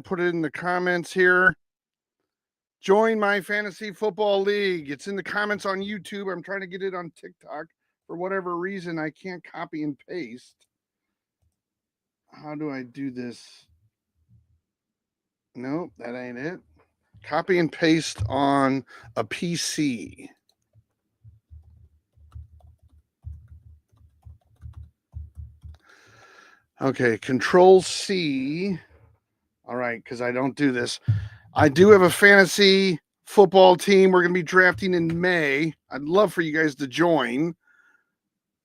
put it in the comments here. Join my fantasy football league. It's in the comments on YouTube. I'm trying to get it on TikTok. For whatever reason, I can't copy and paste. How do I do this? Nope, that ain't it. Copy and paste on a PC. Okay, Control C. All right, because I don't do this. I do have a fantasy football team. We're going to be drafting in May. I'd love for you guys to join.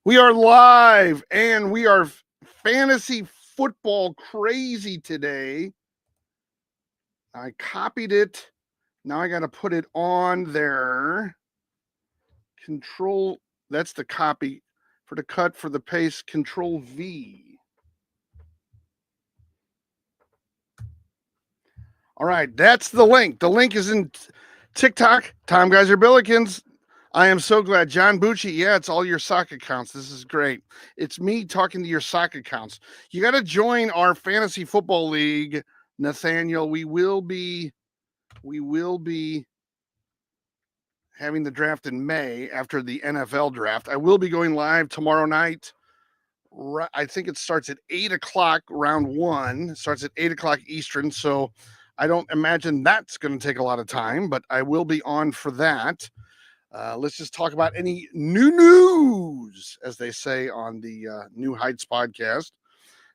We are live and we are fantasy football crazy today. I copied it. Now I got to put it on there. Control, that's the copy. For the cut, for the paste, Control V. All right, that's the link. The link is in TikTok, Tom Geyser Billikens. I am so glad. John Bucci, yeah, it's all your sock accounts. This is great. It's me talking to your sock accounts. You got to join our fantasy football league, Nathaniel. We will be having the draft in May after the NFL draft. I will be going live tomorrow night. I think it starts at 8 o'clock, round one. It starts at 8 o'clock Eastern. So I don't imagine that's going to take a lot of time, but I will be on for that. Let's just talk about any new news, as they say on the New Heights podcast.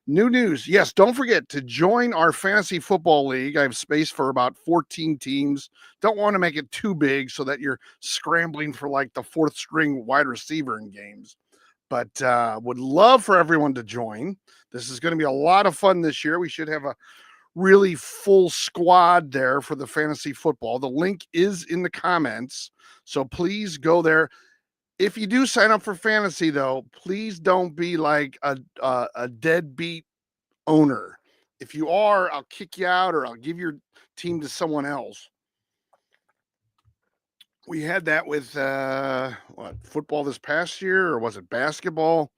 New news. Yes, don't forget to join our fantasy football league. I have space for about 14 teams. Don't want to make it too big so that you're scrambling for like the fourth string wide receiver in games. But would love for everyone to join. This is going to be a lot of fun this year. We should have a really full squad there for the fantasy football. The link is in the comments. So please go there. If you do sign up for fantasy, though, please don't be like a deadbeat owner. If you are, I'll kick you out or I'll give your team to someone else. We had that with football this past year, or was it basketball?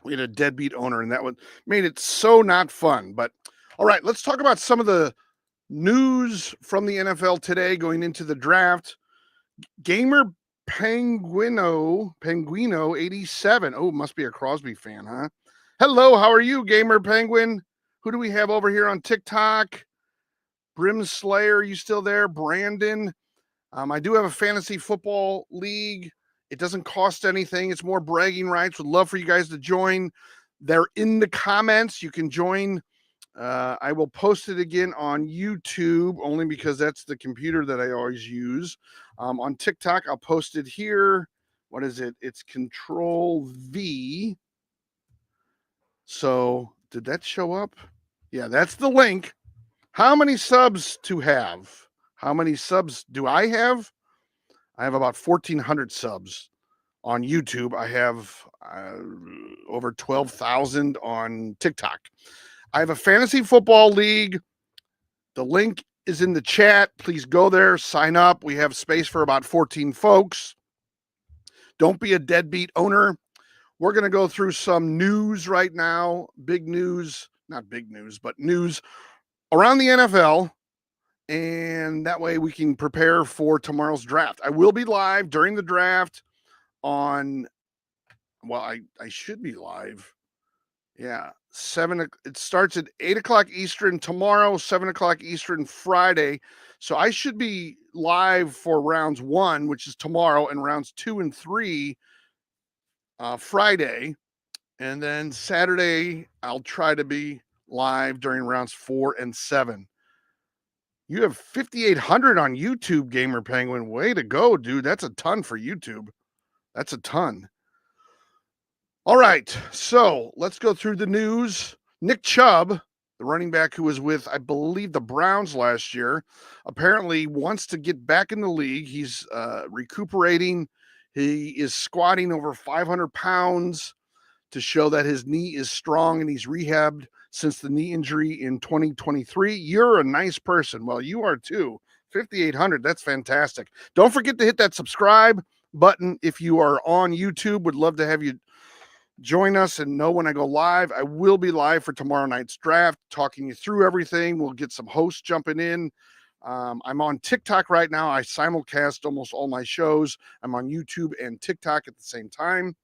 We had a deadbeat owner, and that made it so not fun. But all right, let's talk about some of the news from the NFL today going into the draft. Gamer Penguino 87. Oh, must be a Crosby fan, huh? Hello, how are you, Gamer Penguin? Who do we have over here on TikTok? Brim Slayer, you still there? Brandon. I do have a fantasy football league. It doesn't cost anything. It's more bragging rights. Would love for you guys to join. They're in the comments. You can join. I will post it again on YouTube only because that's the computer that I always use. On TikTok, I'll post it here. What is it? It's Control V. So did that show up? Yeah, that's the link. How many subs to have? How many subs do I have? I have about 1,400 subs on YouTube. I have over 12,000 on TikTok. I have a fantasy football league. The link is in the chat. Please go there, sign up. We have space for about 14 folks. Don't be a deadbeat owner. We're going to go through some news right now. Big news, not big news, but news around the NFL. And that way we can prepare for tomorrow's draft. I will be live during the draft on, well, I should be live. Yeah, it starts at 8 o'clock Eastern tomorrow, 7 o'clock Eastern Friday. So I should be live for rounds 1, which is tomorrow, and rounds 2 and 3 Friday. And then Saturday, I'll try to be live during rounds 4 and 7. You have 5,800 on YouTube, Gamer Penguin. Way to go, dude. That's a ton for YouTube. That's a ton. All right, so let's go through the news. Nick Chubb, the running back who was with, I believe, the Browns last year, apparently wants to get back in the league. He's recuperating. He is squatting over 500 pounds to show that his knee is strong, and he's rehabbed since the knee injury in 2023. You're a nice person. Well, you are too. 5,800. That's fantastic. Don't forget to hit that subscribe button if you are on YouTube. Would love to have you join us and know when I go live. I will be live for tomorrow night's draft, talking you through everything. We'll get some hosts jumping in. I'm on TikTok right now. I simulcast almost all my shows. I'm on YouTube and TikTok at the same time.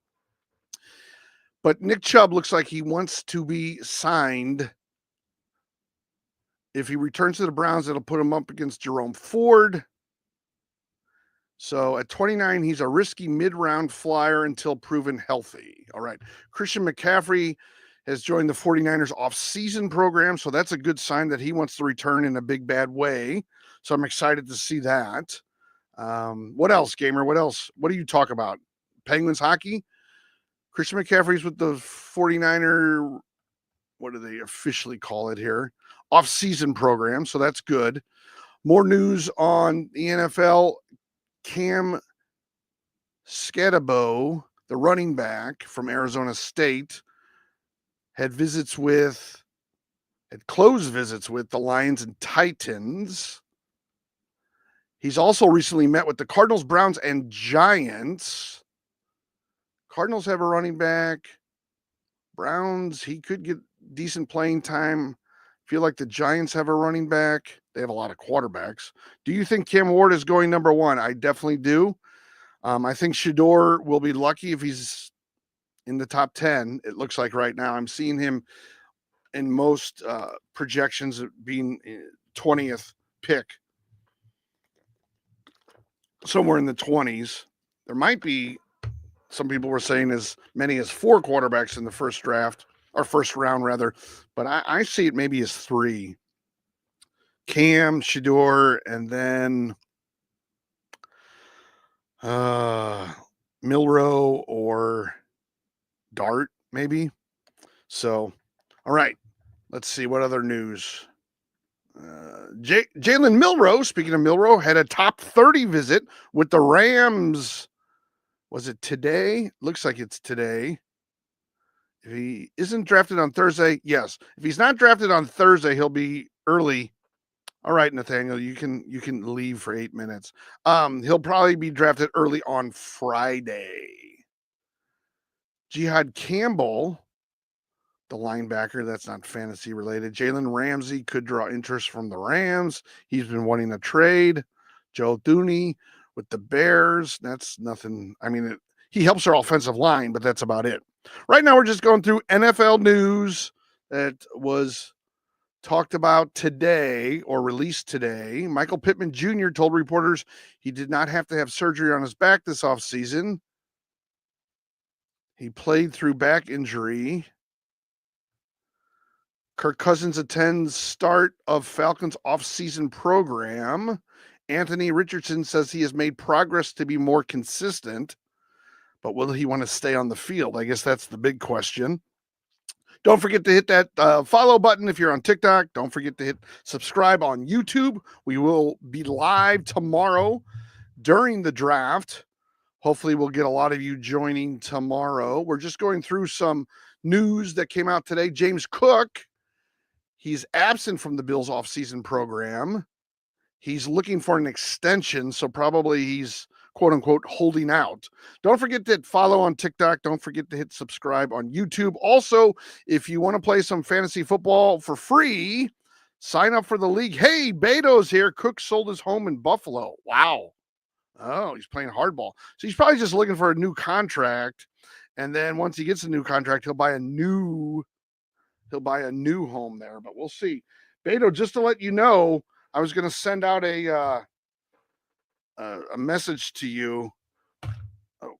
But Nick Chubb looks like he wants to be signed. If he returns to the Browns, it'll put him up against Jerome Ford. So at 29, he's a risky mid-round flyer until proven healthy. All right. Christian McCaffrey has joined the 49ers off-season program, so that's a good sign that he wants to return in a big, bad way. So I'm excited to see that. What else, Gamer? What else? What do you talk about? Penguins hockey? Christian McCaffrey's with the 49er, what do they officially call it here? Off-season program, so that's good. More news on the NFL. Cam Scatabo, the running back from Arizona State, had close visits with the Lions and Titans. He's also recently met with the Cardinals, Browns, and Giants. Cardinals have a running back. Browns, he could get decent playing time. Feel like the Giants have a running back. They have a lot of quarterbacks. Do you think Cam Ward is going number one? I definitely do. I think Shedeur will be lucky if he's in the top 10. It looks like right now. I'm seeing him in most projections being 20th pick, somewhere in the 20s. There might be, some people were saying, as many as 4 quarterbacks in the first draft, or first round rather, but I see it maybe as 3. Cam, Shedeur, and then Milroe or Dart, maybe. So, all right, let's see what other news. Jalen Milroe, speaking of Milroe, had a top 30 visit with the Rams. Was it today? Looks like it's today. If he isn't drafted on Thursday, yes. If he's not drafted on Thursday, he'll be early. All right, Nathaniel, you can leave for 8 minutes. He'll probably be drafted early on Friday. Jihad Campbell, the linebacker, that's not fantasy related. Jalen Ramsey could draw interest from the Rams. He's been wanting a trade. Joe Thuney with the Bears. That's nothing. I mean, he helps our offensive line, but that's about it. Right now, we're just going through NFL news that was talked about today or released today. Michael Pittman Jr. told reporters he did not have to have surgery on his back this offseason. He played through back injury. Kirk Cousins attends start of Falcons offseason program. Anthony Richardson says he has made progress to be more consistent, but will he want to stay on the field? I guess that's the big question. Don't forget to hit that follow button if you're on TikTok. Don't forget to hit subscribe on YouTube. We will be live tomorrow during the draft. Hopefully we'll get a lot of you joining tomorrow. We're just going through some news that came out today. James Cook, he's absent from the Bills offseason program. He's looking for an extension, so probably he's quote unquote holding out. Don't forget to follow on TikTok. Don't forget to hit subscribe on YouTube. Also, if you want to play some fantasy football for free, sign up for the league. Hey, Beto's here. Cook sold his home in Buffalo. Wow. Oh, he's playing hardball. So he's probably just looking for a new contract. And then once he gets a new contract, he'll buy a new home there. But we'll see. Beto, just to let you know, I was going to send out a message to you. Oh,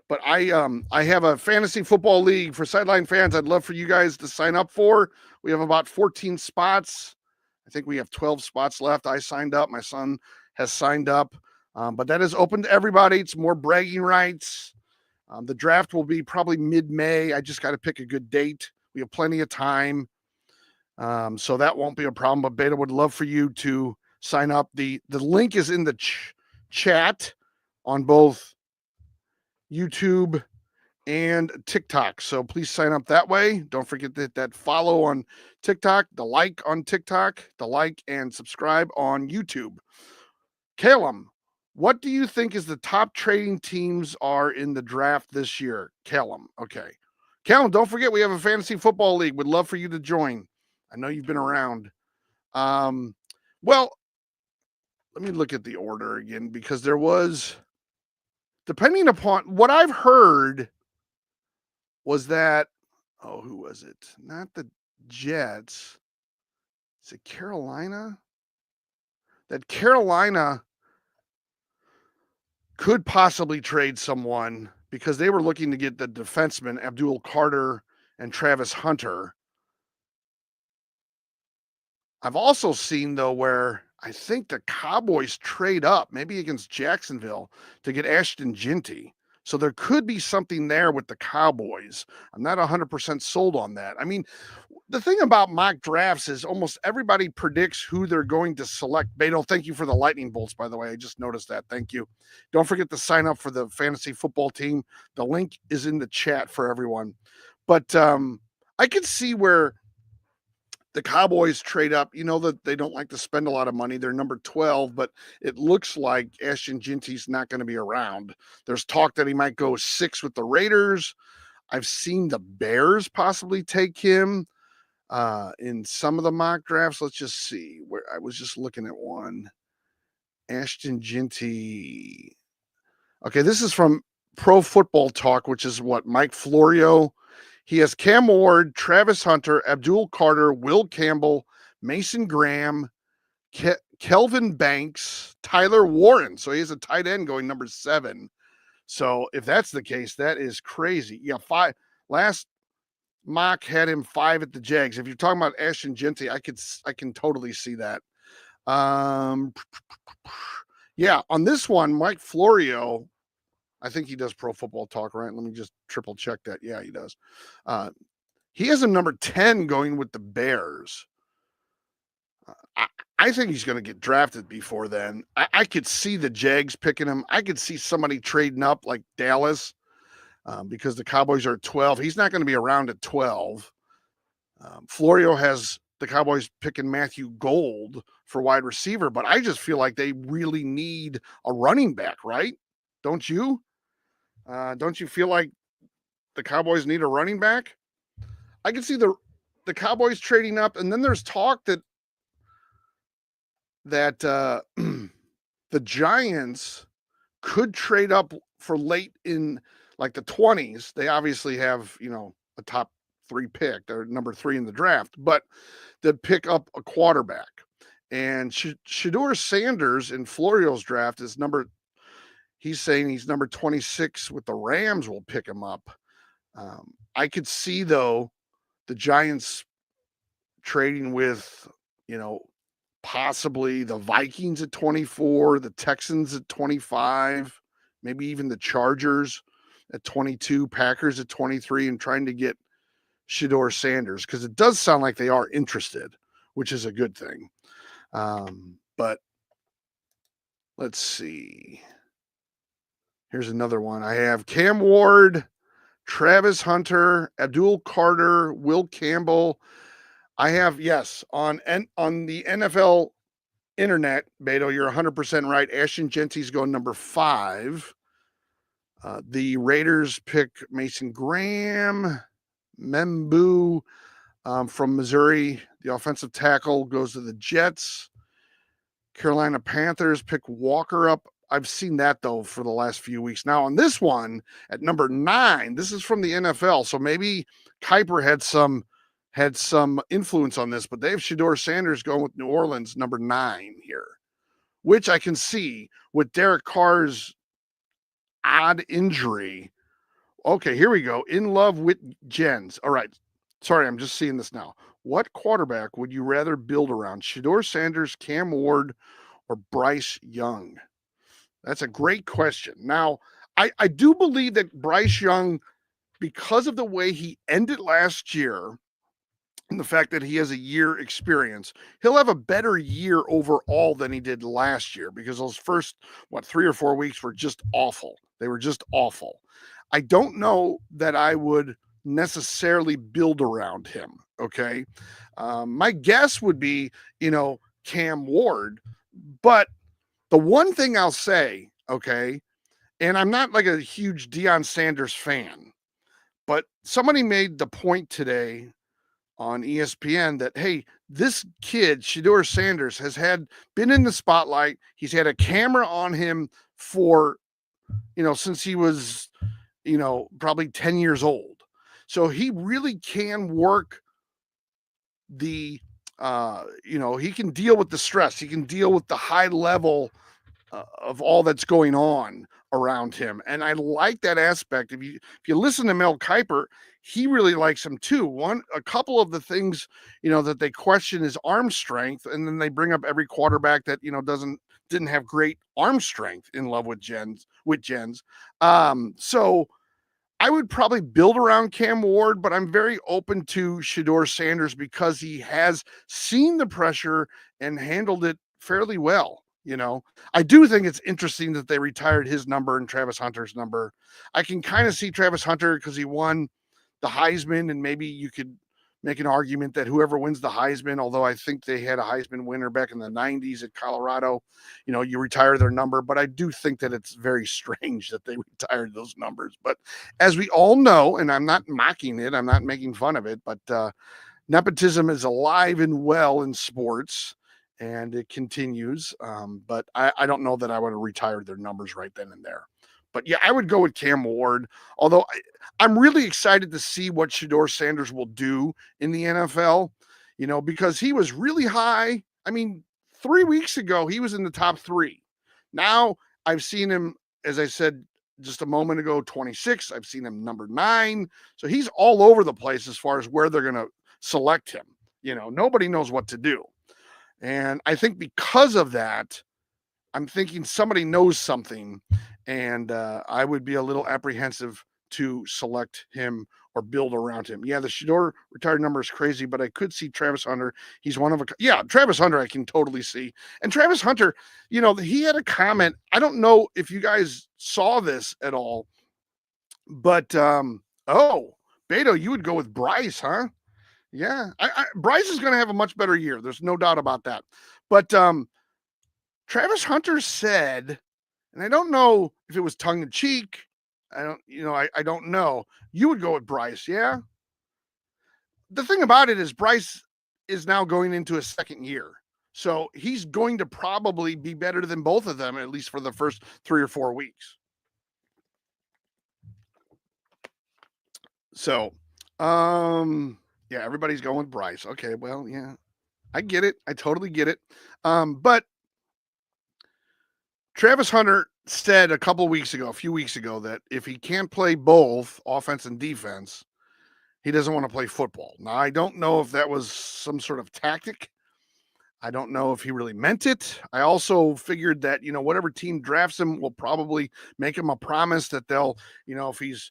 but I have a fantasy football league for sideline fans. I'd love for you guys to sign up for. We have about 14 spots. I think we have 12 spots left. I signed up. My son has signed up. But that is open to everybody. It's more bragging rights. The draft will be probably mid-May. I just got to pick a good date. We have plenty of time. So that won't be a problem. But Beta would love for you to sign up. The link is in the chat on both YouTube and TikTok. So please sign up that way. Don't forget to hit that follow on TikTok, the like on TikTok, the like and subscribe on YouTube. Calum, What do you think is the top trading teams are in the draft this year? Callum. Okay. Callum, don't forget we have a fantasy football league. Would love for you to join. I know you've been around. Well, let me look at the order again because there was, depending upon what I've heard, was that, oh, who was it? Not the Jets. Is it Carolina? That Carolina could possibly trade someone because they were looking to get the defenseman Abdul Carter and Travis Hunter. I've also seen, though, where I think the Cowboys trade up, maybe against Jacksonville, to get Ashton Ginty. So there could be something there with the Cowboys. I'm not 100% sold on that. I mean, the thing about mock drafts is almost everybody predicts who they're going to select. Beto, thank you for the lightning bolts, by the way. I just noticed that. Thank you. Don't forget to sign up for the fantasy football team. The link is in the chat for everyone. But I could see where the Cowboys trade up. You know that they don't like to spend a lot of money. They're number 12, but it looks like Ashton Ginty's not going to be around. There's talk that he might go 6 with the Raiders. I've seen the Bears possibly take him in some of the mock drafts. Let's just see where I was just looking at one. Ashton Ginty. Okay, this is from Pro Football Talk, which is what, Mike Florio. He has Cam Ward, Travis Hunter, Abdul Carter, Will Campbell, Mason Graham, Kelvin Banks, Tyler Warren. So he has a tight end going number 7. So if that's the case, that is crazy. Yeah, 5. Last mock had him 5 at the Jags. If you're talking about Ashton Ginty, I can totally see that. Yeah, on this one, Mike Florio, I think he does Pro Football Talk, right? Let me just triple check that. Yeah, he does. He has him number 10 going with the Bears. I think he's going to get drafted before then. I could see the Jags picking him. I could see somebody trading up like Dallas because the Cowboys are at 12. He's not going to be around at 12. Florio has the Cowboys picking Matthew Gold for wide receiver, but I just feel like they really need a running back, right? Don't you? Don't you feel like the Cowboys need a running back? I can see the Cowboys trading up, and then there's talk that the Giants could trade up for late in like the 20s. They obviously have, a top 3 pick. They're number 3 in the draft, but to pick up a quarterback. And Shedeur Sanders in Florio's draft is he's saying he's number 26 with the Rams will pick him up. I could see, though, the Giants trading with, possibly the Vikings at 24, the Texans at 25, maybe even the Chargers at 22, Packers at 23, and trying to get Shedeur Sanders, because it does sound like they are interested, which is a good thing. But let's see. Here's another one. I have Cam Ward, Travis Hunter, Abdul Carter, Will Campbell. I have, yes, on the NFL internet, Beto, you're 100% right. Ashton Ginty's going number 5. The Raiders pick Mason Graham. Membu from Missouri, the offensive tackle, goes to the Jets. Carolina Panthers pick Walker up. I've seen that, though, for the last few weeks. Now, on this one, at number 9, this is from the NFL, so maybe Kuiper had some influence on this, but they have Shedeur Sanders going with New Orleans, number 9 here, which I can see with Derek Carr's odd injury. Okay, here we go. In love with Jens. All right. Sorry, I'm just seeing this now. What quarterback would you rather build around? Shedeur Sanders, Cam Ward, or Bryce Young? That's a great question. Now, I do believe that Bryce Young, because of the way he ended last year and the fact that he has a year experience, he'll have a better year overall than he did last year, because those first, 3 or 4 weeks were just awful. They were just awful. I don't know that I would necessarily build around him. Okay. My guess would be, Cam Ward, but The one thing I'll say, okay, and I'm not like a huge Deion Sanders fan, but somebody made the point today on ESPN that, hey, this kid, Shedeur Sanders, has been in the spotlight. He's had a camera on him for, since he was, probably 10 years old. So he really can work the, he can deal with the stress. He can deal with the high level of all that's going on around him. And I like that aspect. If you listen to Mel Kiper, he really likes him too. A couple of the things, that they question is arm strength. And then they bring up every quarterback that, didn't have great arm strength in love with Jens. So I would probably build around Cam Ward, but I'm very open to Shedeur Sanders because he has seen the pressure and handled it fairly well. I do think it's interesting that they retired his number and Travis Hunter's number. I can kind of see Travis Hunter because he won the Heisman, and maybe you could make an argument that whoever wins the Heisman, although I think they had a Heisman winner back in the 90s at Colorado, you retire their number. But I do think that it's very strange that they retired those numbers. But as we all know, and I'm not mocking it, I'm not making fun of it, but nepotism is alive and well in sports, and it continues. But I don't know that I would have retired their numbers right then and there. But yeah, I would go with Cam Ward, although I'm really excited to see what Shedeur Sanders will do in the NFL, because he was really high. I mean, 3 weeks ago, he was in the top 3. Now I've seen him, as I said just a moment ago, 26. I've seen him number 9. So he's all over the place as far as where they're going to select him. Nobody knows what to do. And I think because of that, I'm thinking somebody knows something, and I would be a little apprehensive to select him or build around him. Yeah, the Shedeur retired number is crazy, but I could see Travis Hunter. He's Travis Hunter I can totally see. And Travis Hunter, he had a comment. I don't know if you guys saw this at all, but Beto, you would go with Bryce, huh? Yeah, Bryce is going to have a much better year. There's no doubt about that. But Travis Hunter said, and I don't know if it was tongue in cheek. I don't know. You would go with Bryce, yeah? The thing about it is Bryce is now going into his second year. So he's going to probably be better than both of them, at least for the first 3 or 4 weeks. So, yeah, everybody's going with Bryce. Okay, well, yeah, I get it. I totally get it. But Travis Hunter said a few weeks ago, that if he can't play both offense and defense, he doesn't want to play football. Now, I don't know if that was some sort of tactic. I don't know if he really meant it. I also figured that, whatever team drafts him will probably make him a promise that they'll, if he's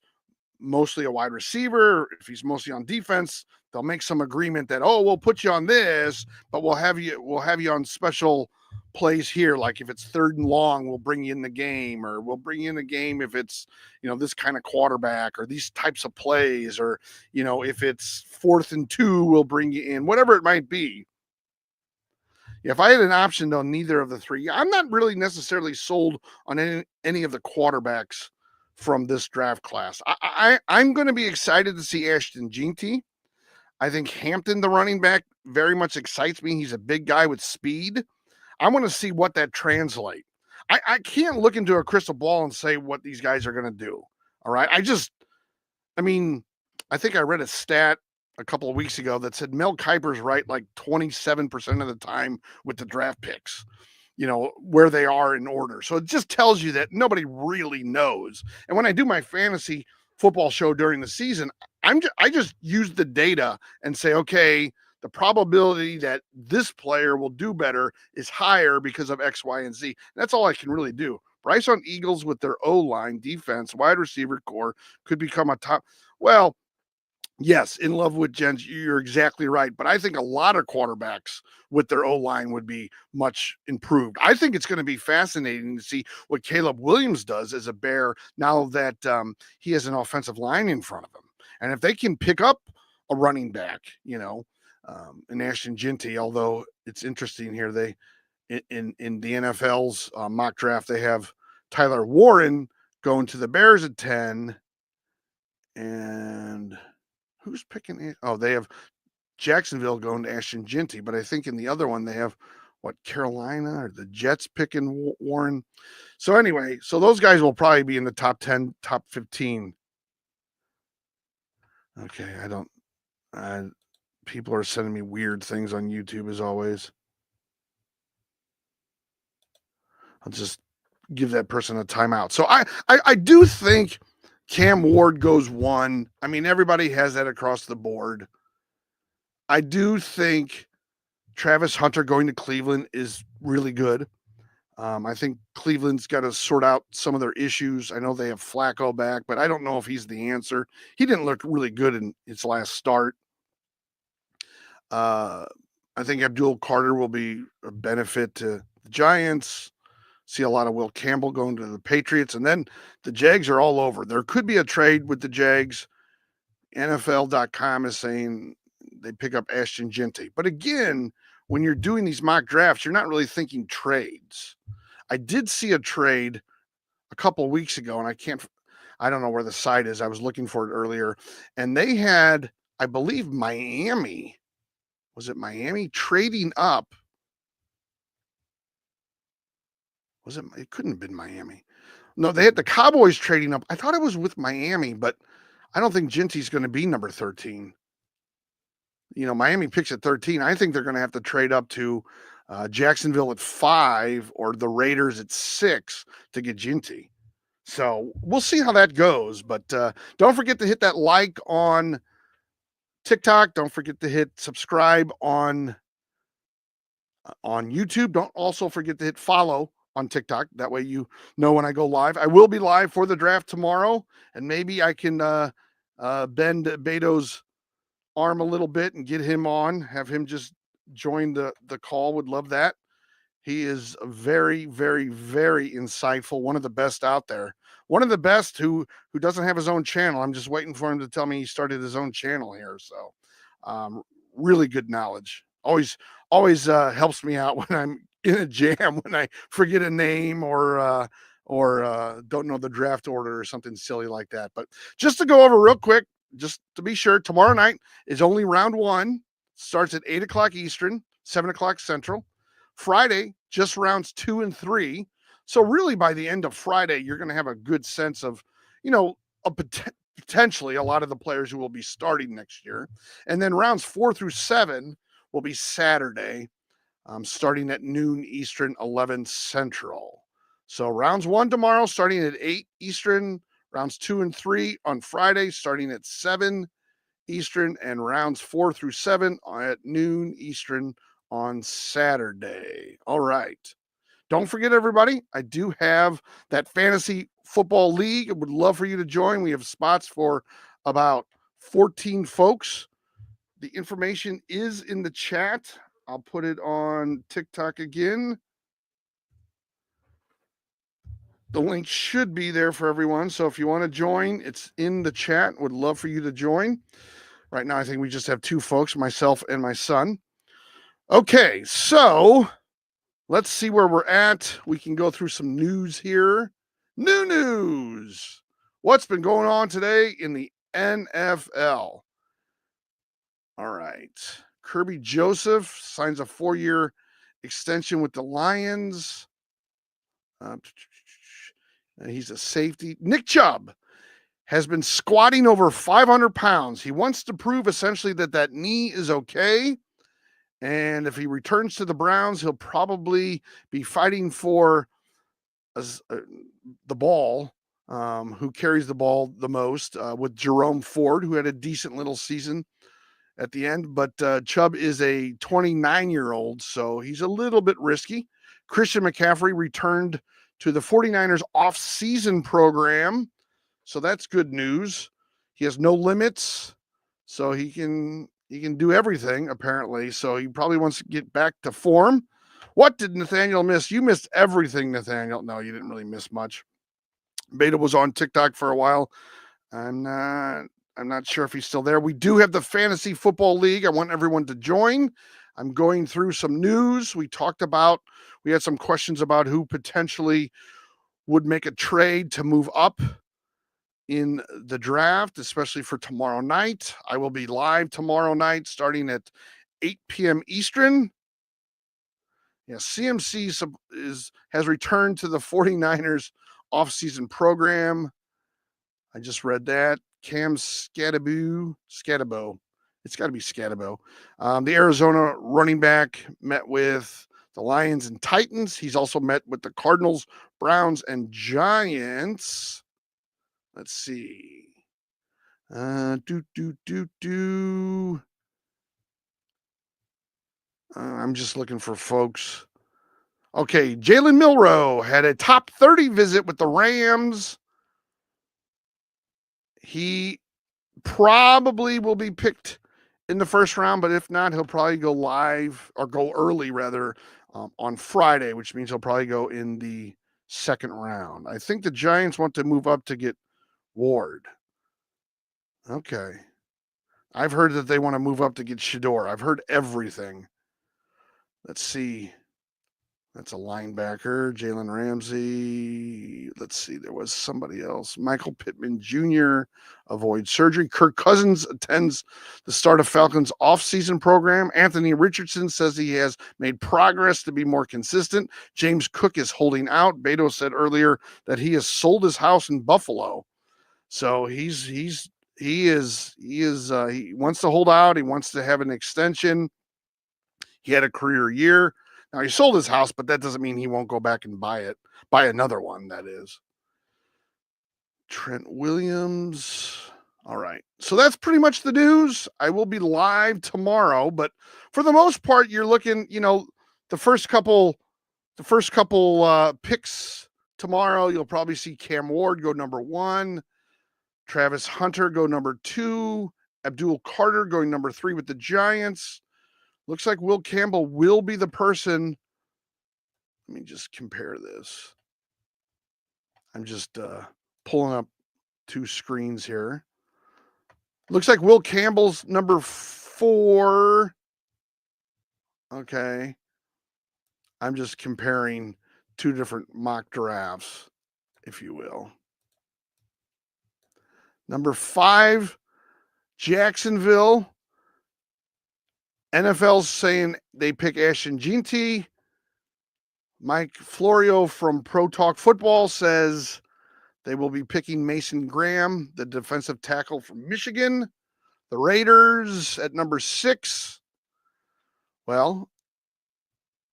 mostly a wide receiver, if he's mostly on defense, they'll make some agreement that, we'll put you on this, but we'll have you on special plays here. Like if it's 3rd and long, we'll bring you in the game, or we'll bring you in the game if it's, this kind of quarterback or these types of plays, or, if it's 4th and 2, we'll bring you in, whatever it might be. If I had an option on neither of the 3, I'm not really necessarily sold on any of the quarterbacks from this draft class. I'm going to be excited to see Ashton Jeanty. I think Hampton, the running back, very much excites me. He's a big guy with speed. I want to see what that translates. I can't look into a crystal ball and say what these guys are going to do. All right. I think I read a stat a couple of weeks ago that said Mel Kiper's right like 27% of the time with the draft picks, where they are in order. So it just tells you that nobody really knows. And when I do my fantasy football show during the season, I just use the data and say, okay, the probability that this player will do better is higher because of X, Y, and Z. And that's all I can really do. Bryce on Eagles with their O-line, defense, wide receiver core could become a top. Well, yes, in love with Jens, you're exactly right. But I think a lot of quarterbacks with their O-line would be much improved. I think it's going to be fascinating to see what Caleb Williams does as a Bear now that he has an offensive line in front of him. And if they can pick up a running back, in Ashton Jeanty, although it's interesting here, in the NFL's mock draft, they have Tyler Warren going to the Bears at 10. And who's picking? Oh, they have Jacksonville going to Ashton Jeanty, but I think in the other one they have Carolina or the Jets picking Warren. So anyway, so those guys will probably be in the top 10, top 15. Okay, I don't. People are sending me weird things on YouTube as always. I'll just give that person a timeout. So I do think Cam Ward goes 1. I mean, everybody has that across the board. I do think Travis Hunter going to Cleveland is really good. I think Cleveland's got to sort out some of their issues. I know they have Flacco back, but I don't know if he's the answer. He didn't look really good in his last start. I think Abdul Carter will be a benefit to the Giants. See a lot of Will Campbell going to the Patriots. And then the Jags are all over. There could be a trade with the Jags. NFL.com is saying they pick up Ashton Jeanty. But again, when you're doing these mock drafts, you're not really thinking trades. I did see a trade a couple of weeks ago, and I don't know where the site is. I was looking for it earlier. And they had, I believe, Miami. Was it Miami trading up? Was it? It couldn't have been Miami. No, they had the Cowboys trading up. I thought it was with Miami, but I don't think Jeanty's going to be number 13. Miami picks at 13. I think they're going to have to trade up to Jacksonville at 5 or the Raiders at 6 to get Jeanty. So we'll see how that goes. But don't forget to hit that like on TikTok. Don't forget to hit subscribe on YouTube. Don't also forget to hit follow on TikTok. That way you know when I go live. I will be live for the draft tomorrow, and maybe I can bend Beto's arm a little bit and get him on, have him just join the call. Would love that. He is very, very, very insightful. One of the best out there. One of the best who doesn't have his own channel. I'm just waiting for him to tell me he started his own channel here. So really good knowledge. Always helps me out when I'm in a jam, when I forget a name or don't know the draft order or something silly like that. But just to go over real quick, just to be sure, tomorrow night is only round 1. Starts at 8 o'clock Eastern, 7 o'clock Central. Friday, just rounds 2 and 3. So really by the end of Friday, you're going to have a good sense of, potentially a lot of the players who will be starting next year. And then rounds 4 through 7 will be Saturday, starting at noon Eastern, 11 Central. So rounds 1 tomorrow, starting at 8 Eastern, rounds 2 and 3 on Friday, starting at 7 Eastern, and rounds 4 through 7 at noon Eastern on Saturday. All right. Don't forget, everybody, I do have that fantasy football league. I would love for you to join. We have spots for about 14 folks. The information is in the chat. I'll put it on TikTok again. The link should be there for everyone. So if you want to join, it's in the chat. Would love for you to join. Right now, I think we just have 2 folks, myself and my son. Okay, so let's see where we're at. We can go through some news here. New news. What's been going on today in the NFL? All right. Kirby Joseph signs a 4-year extension with the Lions. He's a safety. Nick Chubb has been squatting over 500 pounds. He wants to prove essentially that knee is okay. And if he returns to the Browns, he'll probably be fighting for the ball, who carries the ball the most, with Jerome Ford, who had a decent little season at the end. But Chubb is a 29-year-old, so he's a little bit risky. Christian McCaffrey returned to the 49ers off-season program, so that's good news. He has no limits, so he can do everything, apparently. So he probably wants to get back to form. What did Nathaniel miss? You missed everything, Nathaniel. No, you didn't really miss much. Beta was on TikTok for a while. I'm not sure if he's still there. We do have the Fantasy Football League. I want everyone to join. I'm going through some news. We had some questions about who potentially would make a trade to move up in the draft, especially for tomorrow night. I will be live tomorrow night starting at 8 p.m. Eastern. Yeah, CMC has returned to the 49ers offseason program. I just read that. Cam Scatabo. It's got to be Scatabo. The Arizona running back met with the Lions and Titans. He's also met with the Cardinals, Browns, and Giants. Let's see. I'm just looking for folks. Okay, Jalen Milroe had a top 30 visit with the Rams. He probably will be picked in the first round, but if not, he'll probably go live or go early rather on Friday, which means he'll probably go in the second round. I think the Giants want to move up to get Ward. Okay. I've heard that they want to move up to get Shedeur. I've heard everything. Let's see. That's a linebacker, Jalen Ramsey. Let's see. There was somebody else. Michael Pittman Jr. avoids surgery. Kirk Cousins attends the start of Falcons offseason program. Anthony Richardson says he has made progress to be more consistent. James Cook is holding out. Beto said earlier that he has sold his house in Buffalo. So he wants to hold out. He wants to have an extension. He had a career year. Now he sold his house, but that doesn't mean he won't go back and buy another one, that is. Trent Williams. All right. So that's pretty much the news. I will be live tomorrow, but for the most part, you're looking, the first couple picks tomorrow, you'll probably see Cam Ward go number 1, Travis Hunter go number 2, Abdul Carter going number 3 with the Giants. Looks like Will Campbell will be the person. Let me just compare this. I'm just pulling up 2 screens here. Looks like Will Campbell's number 4. Okay. I'm just comparing 2 different mock drafts, if you will. Number 5, Jacksonville. NFL's saying they pick Ashton Jeanty. Mike Florio from Pro Talk Football says they will be picking Mason Graham, the defensive tackle from Michigan. The Raiders at number 6. Well,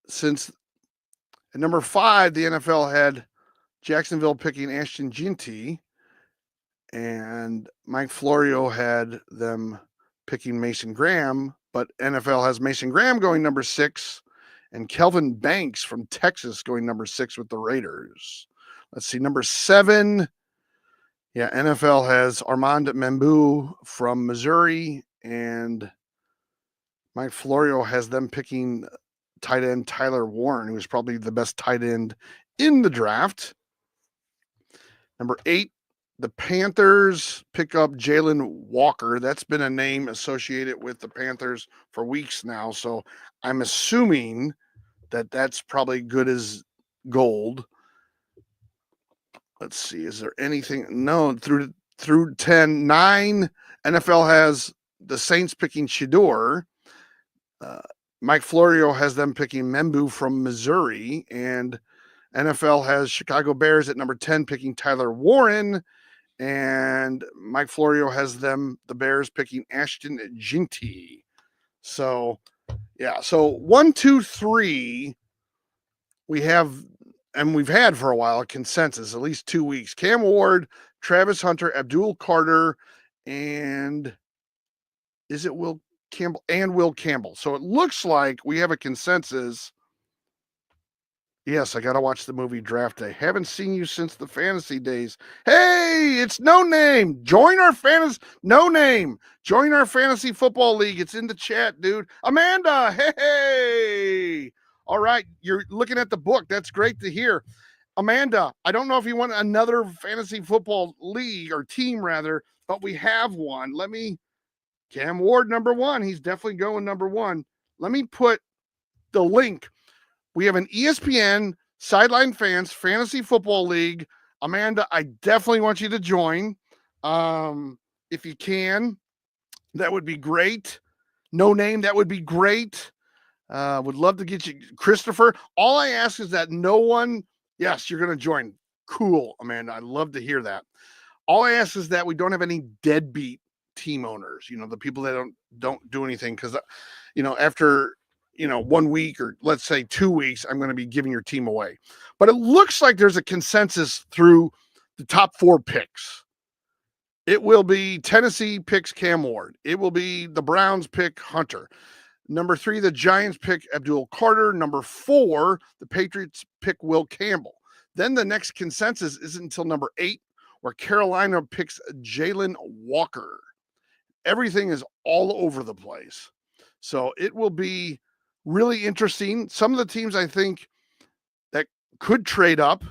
since at number 5, the NFL had Jacksonville picking Ashton Jeanty, and Mike Florio had them picking Mason Graham, but NFL has Mason Graham going number 6 and Kelvin Banks from Texas going number 6 with the Raiders. Let's see, number 7. Yeah, NFL has Armand Membu from Missouri, and Mike Florio has them picking tight end Tyler Warren, who is probably the best tight end in the draft. Number 8, the Panthers pick up Jalen Walker. That's been a name associated with the Panthers for weeks now, so I'm assuming that that's probably good as gold. Let's see. Is there anything? No, through 10, 9, NFL has the Saints picking Shedeur. Mike Florio has them picking Membu from Missouri, and NFL has Chicago Bears at number 10 picking Tyler Warren, and Mike Florio has the Bears picking Ashton Jeanty. So, yeah. So 1, 2, 3, we have, and we've had for a while, a consensus, at least 2 weeks. Cam Ward, Travis Hunter, Abdul Carter, and is it Will Campbell? And Will Campbell. So it looks like we have a consensus. Yes, I got to watch the movie Draft Day. Haven't seen you since the fantasy days. Hey, it's No Name. Join our fantasy, No Name. Join our fantasy football league. It's in the chat, dude. Amanda, hey. All right, you're looking at the book. That's great to hear. Amanda, I don't know if you want another fantasy football league or team rather, but we have one. Cam Ward, number 1. He's definitely going number 1. let me put the link. We have an ESPN Sideline Fans Fantasy Football League. Amanda, I definitely want you to join. If you can, that would be great. No name, that would be great. Would love to get you, Christopher. All I ask is that no one, yes, you're going to join. Cool, Amanda. I'd love to hear that. All I ask is that we don't have any deadbeat team owners, the people that don't do anything. Cause after, 1 week or let's say 2 weeks, I'm going to be giving your team away, but it looks like there's a consensus through the top 4 picks. It will be Tennessee picks Cam Ward. It will be the Browns pick Hunter. Number 3, the Giants pick Abdul Carter. Number 4, the Patriots pick Will Campbell. Then the next consensus isn't until number 8, where Carolina picks Jalen Walker. Everything is all over the place. So it will be really interesting. Some of the teams I think that could trade up.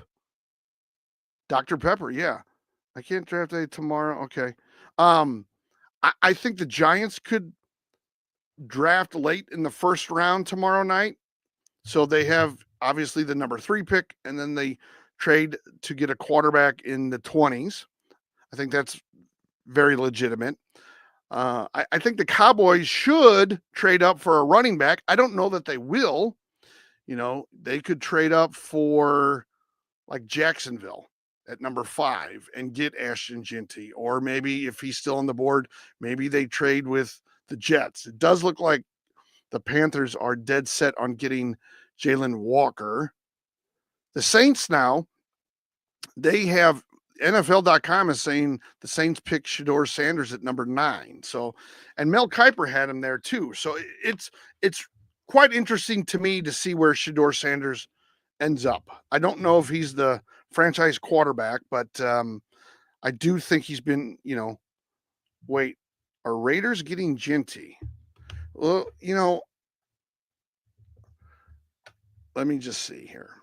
Dr. Pepper, yeah. I can't draft day tomorrow. Okay. I think the Giants could draft late in the first round tomorrow night. So they have obviously the number 3 pick, and then they trade to get a quarterback in the 20s. I think that's very legitimate. I think the Cowboys should trade up for a running back. I don't know that they will. They could trade up for like Jacksonville at number 5 and get Ashton Jeanty. Or maybe if he's still on the board, maybe they trade with the Jets. It does look like the Panthers are dead set on getting Jalen Walker. The Saints now, they have NFL.com is saying the Saints pick Shedeur Sanders at number 9. So, and Mel Kiper had him there too. So it's quite interesting to me to see where Shedeur Sanders ends up. I don't know if he's the franchise quarterback, but I do think he's been, wait, are Raiders getting Jeanty? Well, let me just see here.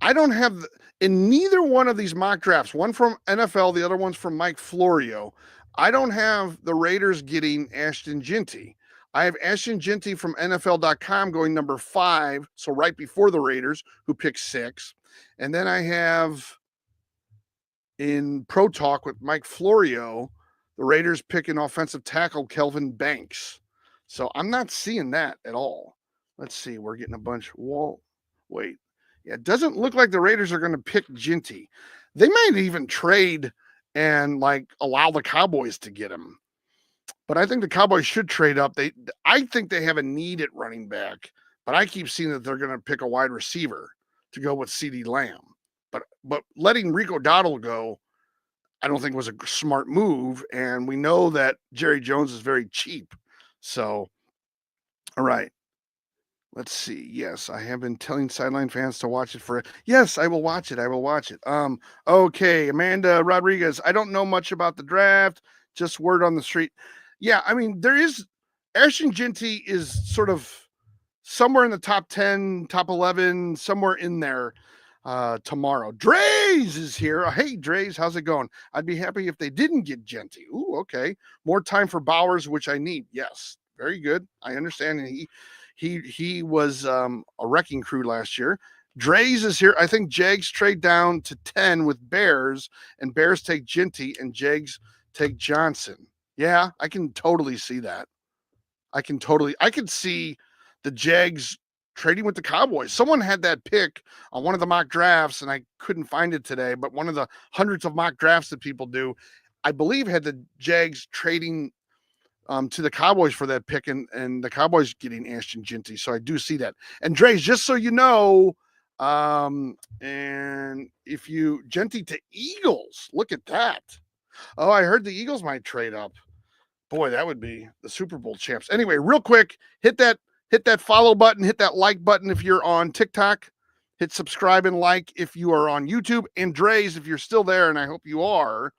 I don't have in neither one of these mock drafts, one from NFL, the other one's from Mike Florio. I don't have the Raiders getting Ashton Jeanty. I have Ashton Jeanty from NFL.com going number 5, so right before the Raiders, who picked 6. And then I have in Pro Talk with Mike Florio, the Raiders picking offensive tackle Kelvin Banks. So I'm not seeing that at all. Let's see. We're getting a bunch. Wait. Yeah, it doesn't look like the Raiders are going to pick Jeanty. They might even trade and allow the Cowboys to get him. But I think the Cowboys should trade up. I think they have a need at running back, but I keep seeing that they're going to pick a wide receiver to go with CeeDee Lamb. But letting Rico Dowdle go, I don't think was a smart move. And we know that Jerry Jones is very cheap. So, all right. Let's see. Yes, I have been telling Sideline Fans to watch it yes, I will watch it. Okay. Amanda Rodriguez. I don't know much about the draft, just word on the street. Yeah. I mean, there is Ashton Jeanty is sort of somewhere in the top 10, top 11, somewhere in there tomorrow. Dre's is here. Hey, Dre's, how's it going? I'd be happy if they didn't get Jeanty. Ooh, okay. More time for Bowers, which I need. Yes. Very good. I understand. And he was a wrecking crew last year. Dre's is here. I think Jags trade down to 10 with Bears, and Bears take Jeanty, and Jags take Johnson. Yeah, I can totally see that. I could see the Jags trading with the Cowboys. Someone had that pick on one of the mock drafts, and I couldn't find it today, but one of the hundreds of mock drafts that people do, I believe, had the Jags trading to the Cowboys for that pick, and the Cowboys getting Ashton Jeanty. So I do see that. And Dre's, just so you know, and if you Jeanty to Eagles, look at that. Oh, I heard the Eagles might trade up. Boy, that would be the Super Bowl champs. Anyway, real quick, hit that follow button, hit that like button if you're on TikTok, hit subscribe and like if you are on YouTube, and Dre's if you're still there, and I hope you are.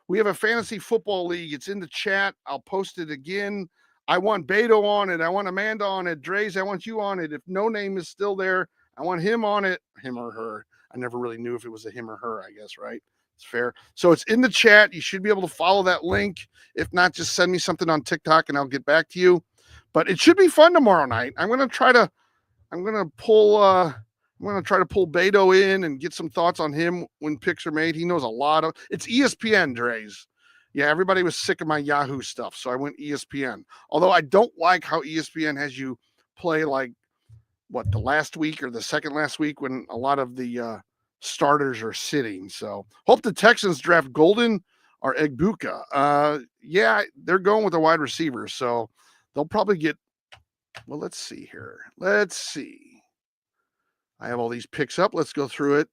We have a fantasy football league. It's in the chat. I'll post it again. I want Beto on it. I want Amanda on it. Dre's, I want you on it. If No Name is still there, I want him on it. Him or her. I never really knew if it was a him or her, I guess, right? It's fair. So it's in the chat. You should be able to follow that link. If not, just send me something on TikTok and I'll get back to you. But it should be fun tomorrow night. I'm gonna try to pull Beto in and get some thoughts on him when picks are made. He knows a lot of it's ESPN, Dre's. Yeah, everybody was sick of my Yahoo stuff, so I went ESPN. Although I don't like how ESPN has you play like the last week or the second last week when a lot of the starters are sitting. So hope the Texans draft Golden or Egbuka. Yeah, they're going with a wide receiver, so they'll probably get. Well, let's see here. Let's see. I have all these picks up. Let's go through it.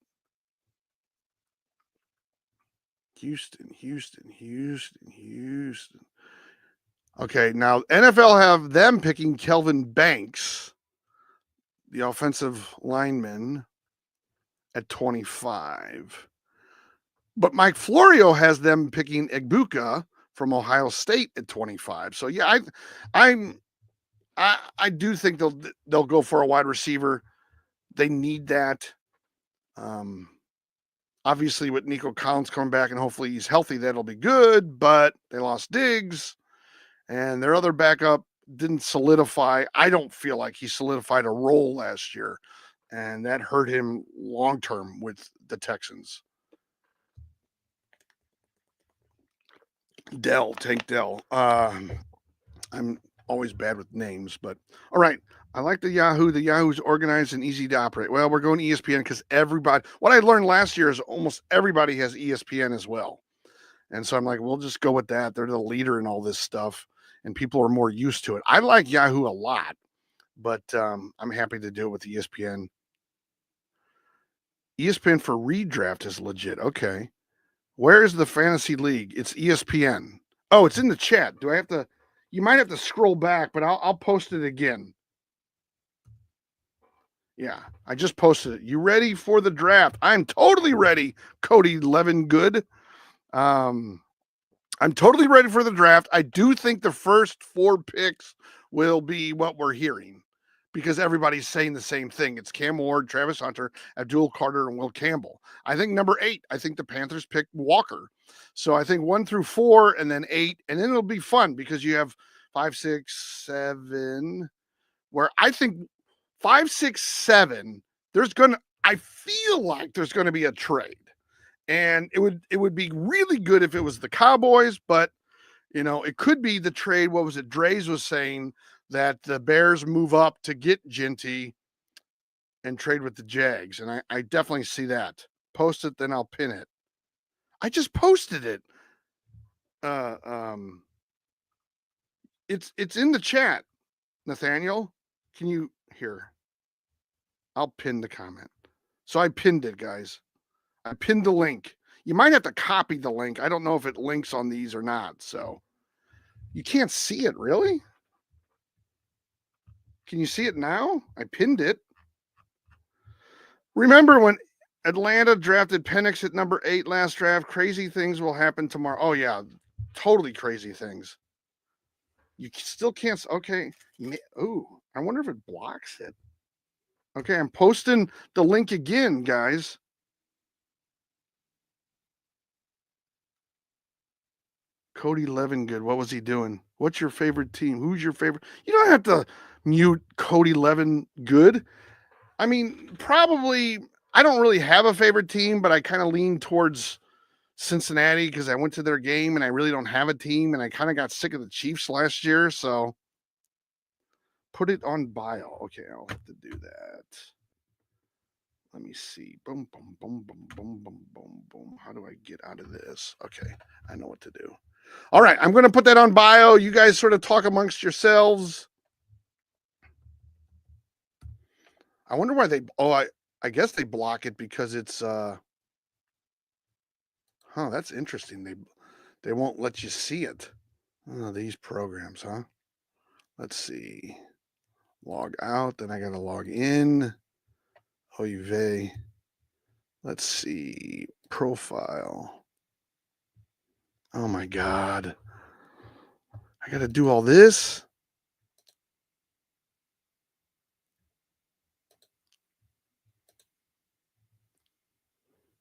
Houston. Okay, now NFL have them picking Kelvin Banks, the offensive lineman, at 25. But Mike Florio has them picking Egbuka from Ohio State at 25. So yeah, I do think they'll go for a wide receiver. They need that. Obviously, with Nico Collins coming back and hopefully he's healthy, that'll be good. But they lost Diggs, and their other backup didn't solidify. I don't feel like he solidified a role last year, and that hurt him long term with the Texans. Tank Dell. I'm always bad with names, but all right. I like the Yahoo. The Yahoo's organized and easy to operate. Well, we're going ESPN because everybody. What I learned last year is almost everybody has ESPN as well, and so I'm like, we'll just go with that. They're the leader in all this stuff, and people are more used to it. I like Yahoo a lot, but I'm happy to do it with ESPN. ESPN for redraft is legit. Okay, where is the fantasy league? It's ESPN. Oh, it's in the chat. Do I have to? You might have to scroll back, but I'll post it again. Yeah, I just posted it. You ready for the draft? I'm totally ready, Cody Levin Good. I'm totally ready for the draft. I do think the first 4 picks will be what we're hearing because everybody's saying the same thing. It's Cam Ward, Travis Hunter, Abdul Carter, and Will Campbell. I think number 8, I think the Panthers picked Walker. So I think 1 through 4 and then 8, and then it'll be fun because you have 5, 6, 7, where I think 5, 6, 7, I feel like there's gonna be a trade. And it would be really good if it was the Cowboys, but it could be the trade. What was it? Dre's was saying that the Bears move up to get Ginty and trade with the Jags. And I definitely see that. Post it, then I'll pin it. I just posted it. It's in the chat, Nathaniel. Can you hear? I'll pin the comment. So I pinned it, guys. I pinned the link. You might have to copy the link. I don't know if it links on these or not. So you can't see it, really? Can you see it now? I pinned it. Remember when Atlanta drafted Penix at number 8 last draft? Crazy things will happen tomorrow. Oh, yeah. Totally crazy things. You still can't. Okay. Ooh, I wonder if it blocks it. Okay, I'm posting the link again, guys. Cody Levingood, what was he doing? What's your favorite team? Who's your favorite? You don't have to mute Cody Levingood. I mean, probably I don't really have a favorite team, but I kind of lean towards Cincinnati because I went to their game and I really don't have a team and I kind of got sick of the Chiefs last year. So put it on bio. Okay, I'll have to do that. Let me see. Boom, boom, boom, boom, boom, boom, boom, boom. How do I get out of this? Okay, I know what to do. All right, I'm going to put that on bio. You guys sort of talk amongst yourselves. I wonder why I guess they block it because it's that's interesting. They won't let you see it. Oh, these programs, huh? Let's see. Log out, then I got to log in. Oy vey. Let's see. Profile. Oh my God. I got to do all this.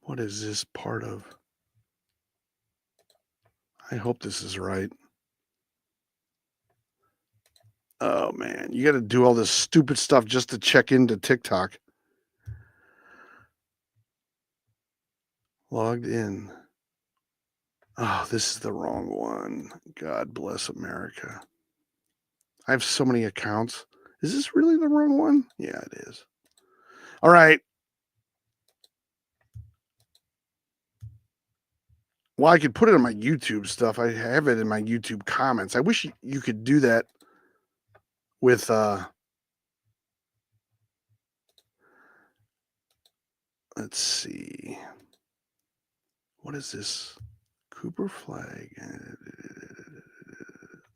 What is this part of? I hope this is right. Oh man, you got to do all this stupid stuff just to check into TikTok. Logged in. Oh, this is the wrong one. God bless America. I have so many accounts. Is this really the wrong one? Yeah, it is. All right. Well, I could put it in my YouTube stuff. I have it in my YouTube comments. I wish you could do that with let's see. What is this? Cooper flag.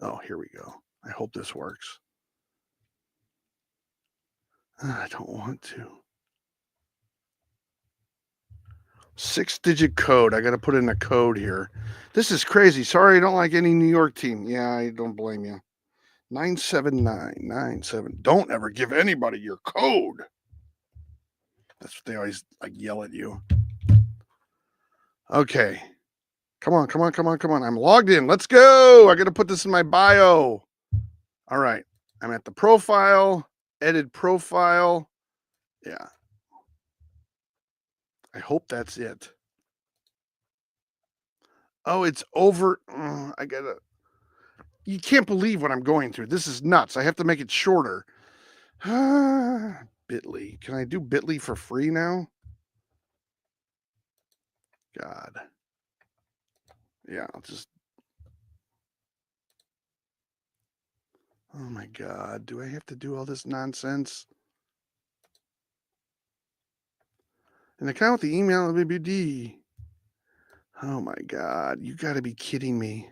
Oh, here we go. I hope this works. I don't want to. 6-digit code. I got to put in a code here. This is crazy. Sorry, I don't like any New York team. Yeah, I don't blame you. 97997. Don't ever give anybody your code. That's what they always like yell at you. Okay. Come on, come on, come on, come on. I'm logged in. Let's go. I got to put this in my bio. All right. I'm at the profile, edit profile. Yeah. I hope that's it. Oh, it's over. I got to. You can't believe what I'm going through. This is nuts. I have to make it shorter. Bitly. Can I do Bitly for free now? God. Yeah, I'll just. Oh my God. Do I have to do all this nonsense? An account with the email BBD. Oh my God. You got to be kidding me.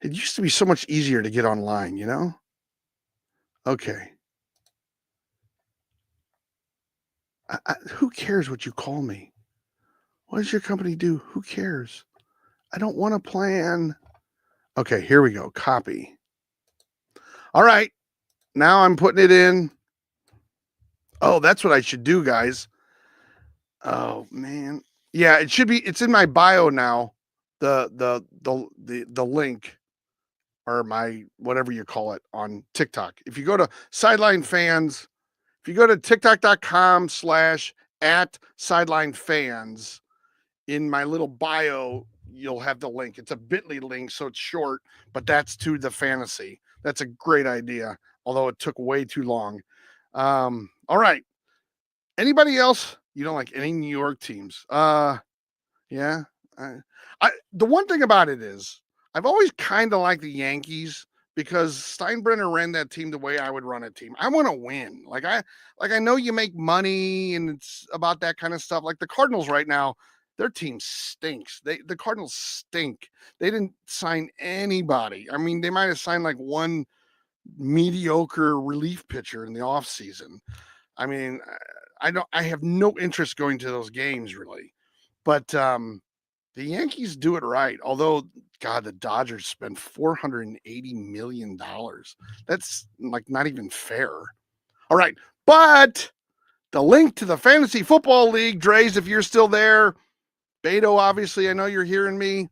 It used to be so much easier to get online, you know? Okay. Who cares what you call me? What does your company do? Who cares? I don't want a plan. Okay, here we go. Copy. All right. Now I'm putting it in. Oh, that's what I should do, guys. Oh man. Yeah, it should be it's in my bio now. The link or my whatever you call it on TikTok. If you go to Sideline Fans, if you go to tiktok.com/@sidelinefans in my little bio, you'll have the link. It's a bit.ly link, so it's short, but that's to the fantasy. That's a great idea, although it took way too long. All right. Anybody else? You don't like any New York teams? Yeah. The one thing about it is I've always kind of liked the Yankees because Steinbrenner ran that team the way I would run a team. I want to win. I know you make money and it's about that kind of stuff. Like the Cardinals right now, their team stinks. The Cardinals stink. They didn't sign anybody. I mean, they might have signed like one mediocre relief pitcher in the offseason. I mean, I have no interest going to those games really. But the Yankees do it right. Although, God, the Dodgers spend $480 million. That's like not even fair. All right. But the link to the Fantasy Football League, Dre's, if you're still there, Beto, obviously, I know you're hearing me.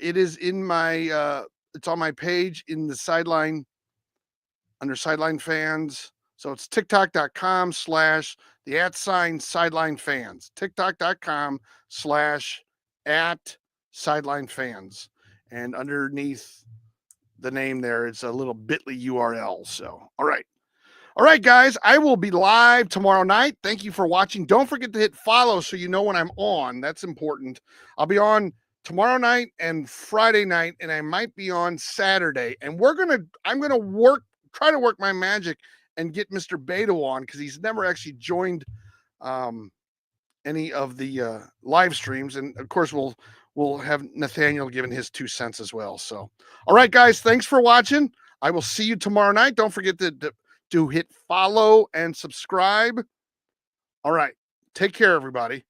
It is in my, it's on my page in the sideline, under Sideline Fans. So it's tiktok.com/@sideline fans. tiktok.com/@sideline fans. And underneath the name there, it's a little bit.ly URL. So, all right. All right, guys, I will be live tomorrow night. Thank you for watching. Don't forget to hit follow so you know when I'm on. That's important. I'll be on tomorrow night and Friday night, and I might be on Saturday. And I'm going to try to work my magic and get Mr. Beto on because he's never actually joined any of the live streams. And of course, we'll have Nathaniel giving his 2 cents as well. So, all right, guys, thanks for watching. I will see you tomorrow night. Don't forget to hit follow and subscribe. All right. Take care, everybody.